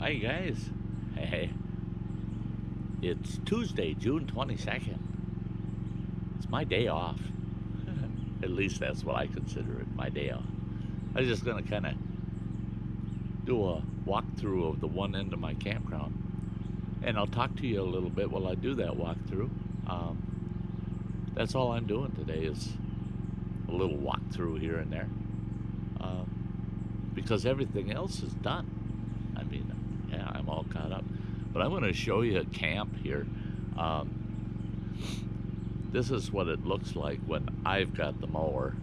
Hi guys. Hey, it's Tuesday, June 22nd. It's my day off. At least that's what I consider it, my day off. I was just gonna kind of do a walkthrough of the one end of my campground, and I'll talk to you a little bit while I do that walkthrough. That's all I'm doing today is a little walkthrough here and there, because everything else is done. I mean, yeah, I'm all caught up. But I'm going to show you a camp here. This is what it looks like when I've got the mower.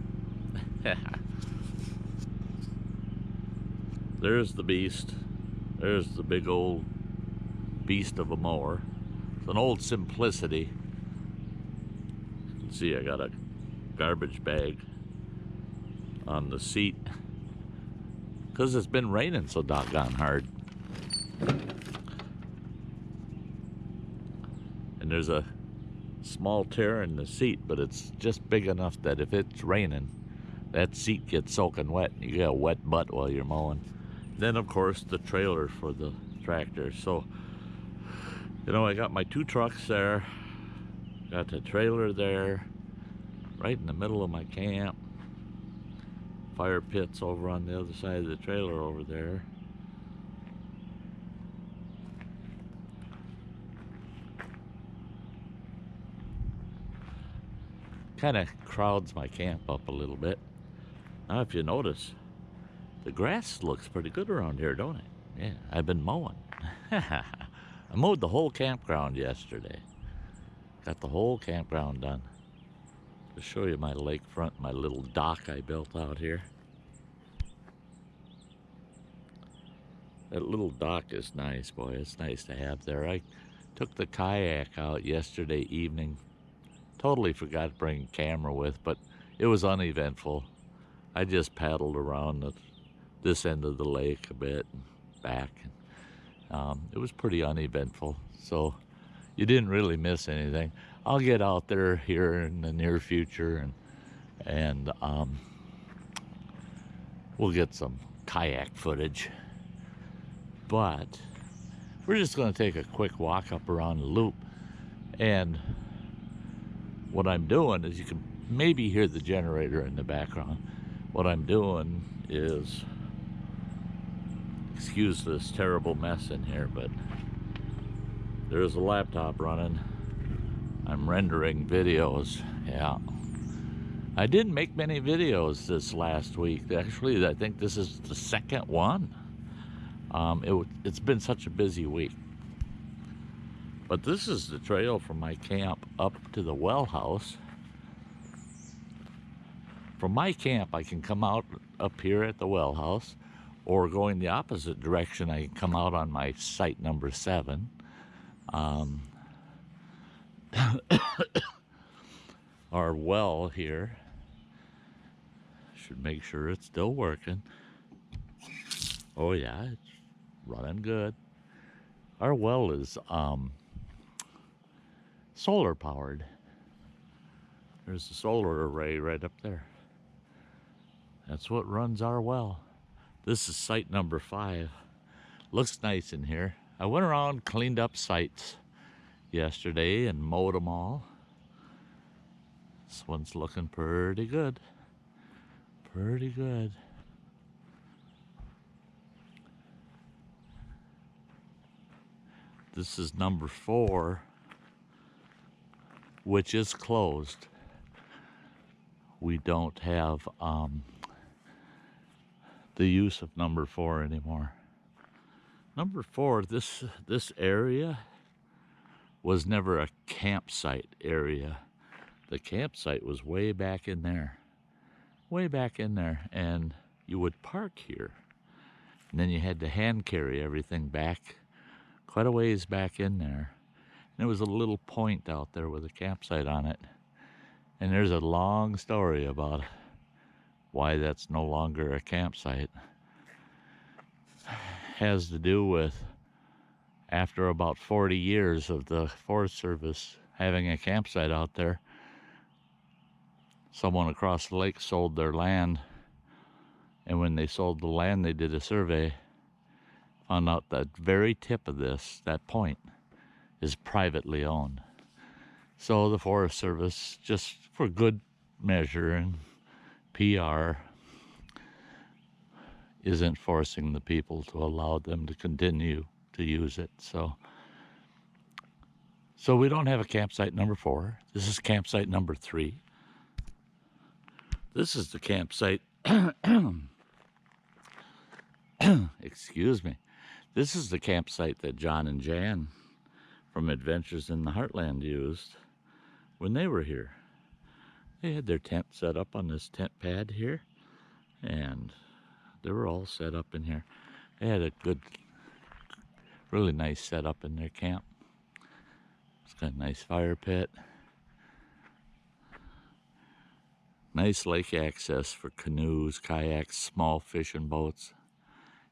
There's the beast. There's the big old beast of a mower. It's an old Simplicity. You can see I got a garbage bag on the seat because it's been raining so doggone hard. And there's a small tear in the seat, but it's just big enough that if it's raining, that seat gets soaking wet. You got a wet butt while you're mowing. Then, of course, the trailer for the tractor. So, you know, I got my two trucks there. Got the trailer there, right in the middle of my camp. Fire pits over on the other side of the trailer over there. Kind of crowds my camp up a little bit. Now, if you notice, the grass looks pretty good around here, don't it? Yeah, I've been mowing. I mowed the whole campground yesterday. Got the whole campground done. To show you my lakefront, my little dock I built out here. That little dock is nice, boy. It's nice to have there. I took the kayak out yesterday evening. Totally forgot to bring a camera with, but it was uneventful. I just paddled around this end of the lake a bit and back. It was pretty uneventful, so you didn't really miss anything. I'll get out there here in the near future and we'll get some kayak footage. But we're just going to take a quick walk up around the loop, and what I'm doing is, you can maybe hear the generator in the background. What I'm doing is, excuse this terrible mess in here, but there's a laptop running. I'm rendering videos. Yeah. I didn't make many videos this last week. Actually, I think this is the second one. It's been such a busy week. But this is the trail from my camp up to the well house. From my camp, I can come out up here at the well house, or going the opposite direction, I can come out on my site number 7. Our well here, should make sure it's still working. Oh yeah, it's running good. Our well is solar powered. There's a solar array right up there. That's what runs our well. This is site number 5. Looks nice in here. I went around, cleaned up sites yesterday and mowed them all. This one's looking pretty good. Pretty good. This is number 4, which is closed. We don't have the use of number 4 anymore. Number 4, this area was never a campsite area. The campsite was way back in there. Way back in there. And you would park here. And then you had to hand carry everything back quite a ways back in there. And there was a little point out there with a campsite on it. And there's a long story about why that's no longer a campsite. Has to do with, after about 40 years of the Forest Service having a campsite out there, someone across the lake sold their land. And when they sold the land, they did a survey, Found out that very tip of this, that point, is privately owned. So the Forest Service, just for good measure and PR, isn't forcing the people to allow them to continue to use it. So we don't have a campsite number 4. This is campsite number 3. This is the campsite, excuse me. This is the campsite that John and Jan from Adventures in the Heartland used when they were here. They had their tent set up on this tent pad here, and they were all set up in here. They had a good, really nice setup in their camp. It's got a nice fire pit. Nice lake access for canoes, kayaks, small fishing boats.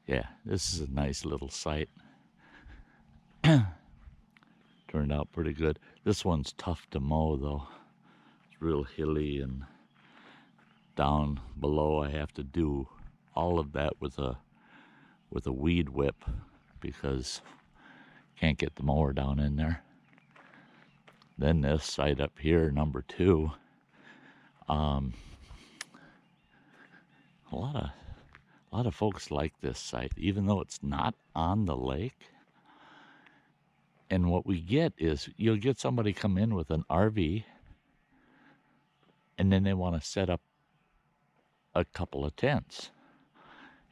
Yeah, this is a nice little site. Turned out pretty good. This one's tough to mow though. It's real hilly, and down below I have to do all of that with a weed whip because can't get the mower down in there. Then this site up here, number 2, a lot of folks like this site, even though it's not on the lake. And what we get is you'll get somebody come in with an RV, and then they want to set up a couple of tents.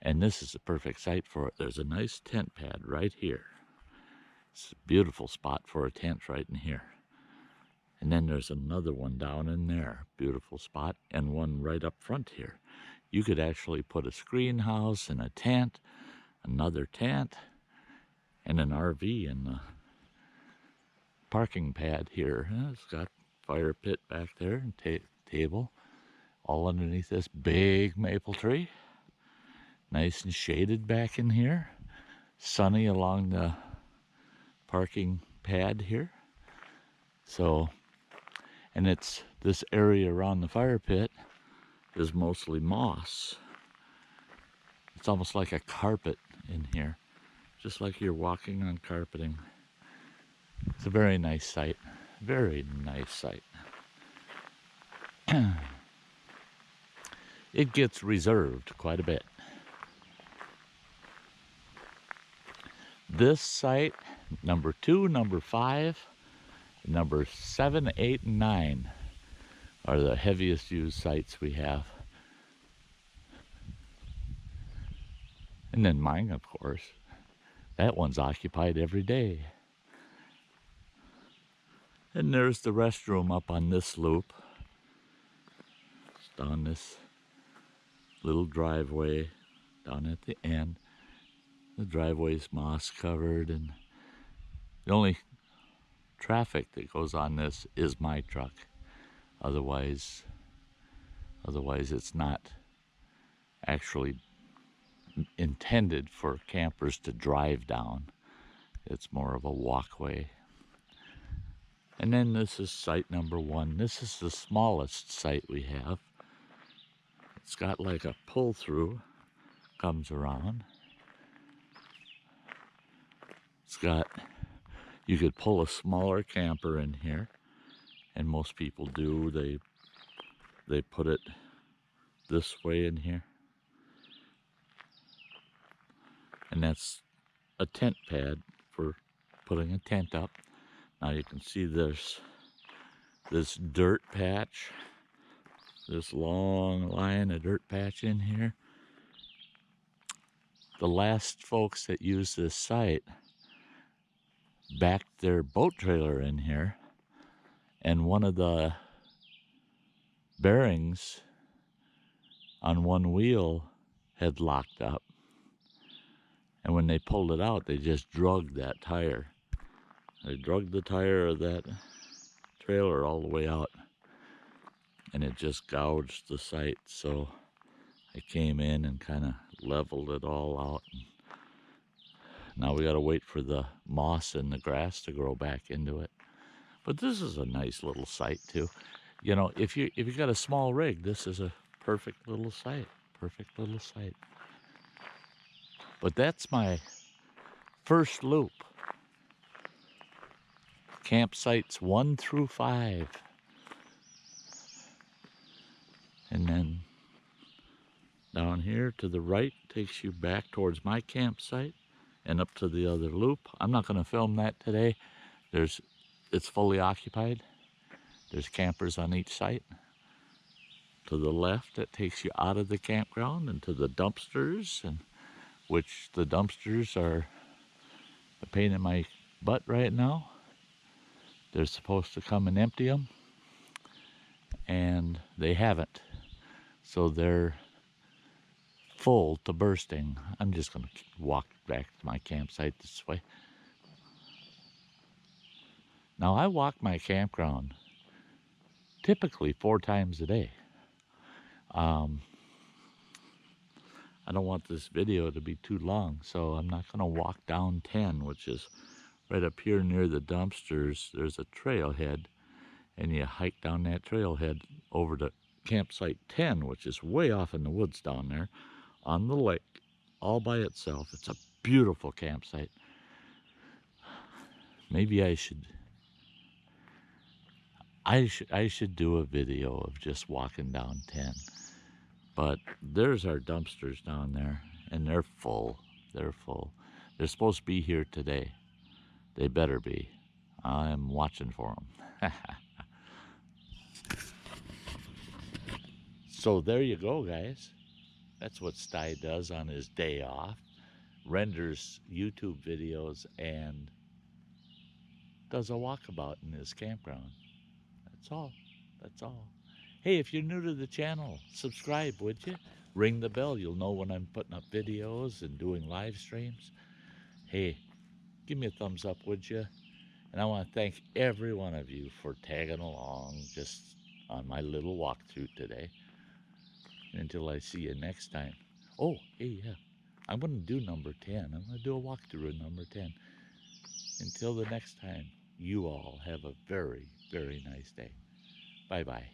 And this is the perfect site for it. There's a nice tent pad right here. It's a beautiful spot for a tent right in here. And then there's another one down in there, beautiful spot, and one right up front here. You could actually put a screen house and a tent, another tent, and an RV in the parking pad here. It's got fire pit back there and table, all underneath this big maple tree. Nice and shaded back in here. Sunny along the parking pad here. So, and it's this area around the fire pit is mostly moss. It's almost like a carpet in here, just like you're walking on carpeting. It's a very nice site, very nice site. It gets reserved quite a bit. This site, number 2, number 5, number 7, 8, and 9 are the heaviest used sites we have. And then mine, of course. That one's occupied every day. And there's the restroom up on this loop. It's down this little driveway down at the end. The driveway's moss covered, and the only traffic that goes on this is my truck. Otherwise it's not actually intended for campers to drive down. It's more of a walkway. And then this is site number 1. This is the smallest site we have. It's got like a pull-through, comes around. It's got, you could pull a smaller camper in here, and most people do. They put it this way in here. And that's a tent pad for putting a tent up. Now you can see there's this dirt patch, this long line of dirt patch in here. The last folks that used this site backed their boat trailer in here, and one of the bearings on one wheel had locked up. And when they pulled it out, they just drugged that tire. They drugged the tire of that trailer all the way out, and it just gouged the site. So I came in and kind of leveled it all out. Now we got to wait for the moss and the grass to grow back into it. But this is a nice little site too. You know, if you got a small rig, this is a perfect little site. Perfect little site. But that's my First loop. Campsites 1 through 5. And then down here to the right takes you back towards my campsite and up to the other loop. I'm not going to film that today. It's fully occupied. There's campers on each site. To the left, it takes you out of the campground and to the dumpsters, and which the dumpsters are a pain in my butt right now. They're supposed to come and empty them, and they haven't. So they're full to bursting. I'm just going to walk back to my campsite this way. Now, I walk my campground typically 4 times a day. I don't want this video to be too long, so I'm not going to walk down 10, which is right up here near the dumpsters. There's a trailhead, and you hike down that trailhead over to campsite 10, which is way off in the woods down there on the lake, all by itself. It's a beautiful campsite. Maybe I should do a video of just walking down 10. But there's our dumpsters down there, and they're full. They're full. They're supposed to be here today. They better be. I'm watching for them. So there you go, guys. That's what Sty does on his day off. Renders YouTube videos and does a walkabout in his campground. That's all. That's all. Hey, if you're new to the channel, subscribe, would you? Ring the bell. You'll know when I'm putting up videos and doing live streams. Hey, give me a thumbs up, would you? And I want to thank every one of you for tagging along just on my little walkthrough today. Until I see you next time. Oh, hey, yeah. I'm going to do number 10. I'm going to do a walkthrough of number 10. Until the next time, you all have a very, very nice day. Bye-bye.